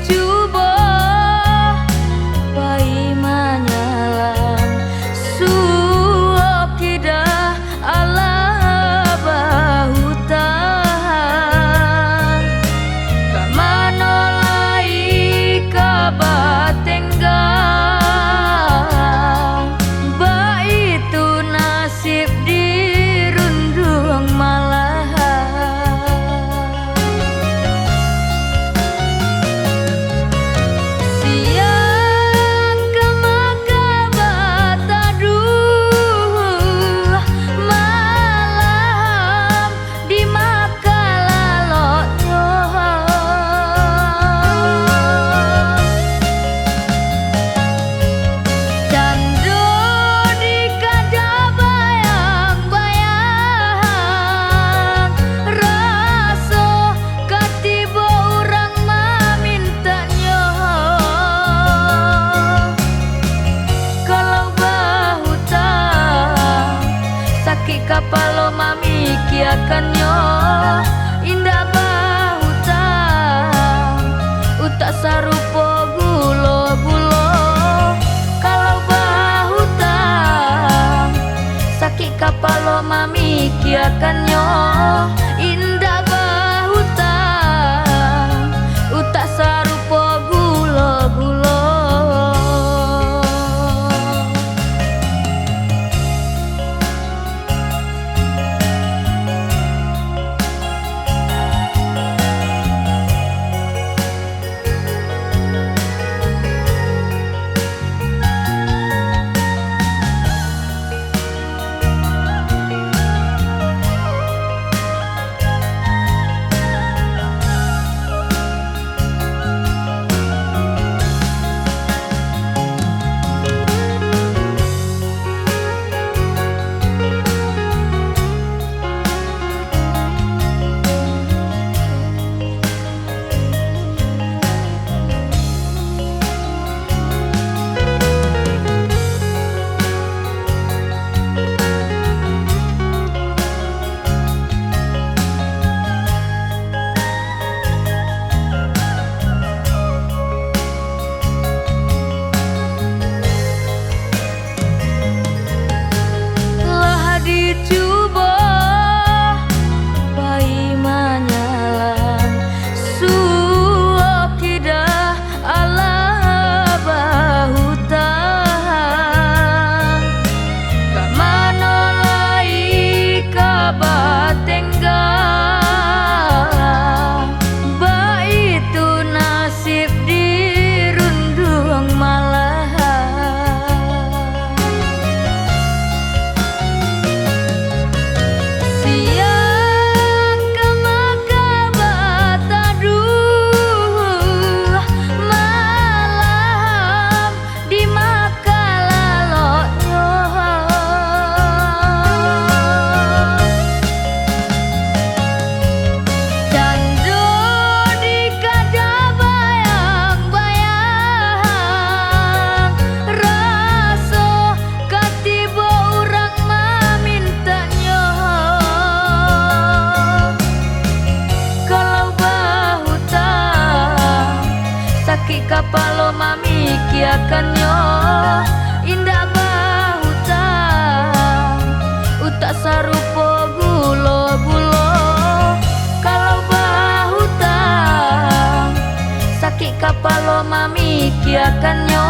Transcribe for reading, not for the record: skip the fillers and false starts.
dicoba pai manyalang suap tidak ala bahutan kamano lai kabatenggang ba itu nasib dirundung malahan siang kemaka bataduh malam di makalalotnya Cando di kada bayang-bayang raso katiba orang mamintanya kalau bahutang sakit kapalo mamikiakannya indah bahutang utak sarupo gulo-gulo kalau bahutang sakit kapalo mamikiakannya indah bahutang utak sarupo gulo-gulo dicoba pai manyalang suap tidak ala bahutan kamano lai kabatenggang ba itu nasib dirundung malahan siang kemaka bataduh malam di makalalotnya Cando di kada bayang-bayang raso katiba orang mamintanya kalau bahutang sakit kapalo mamikiakannya indah bahutang utak sarupo gulo-gulo kalau bahutang sakit kapalo mamikiakannya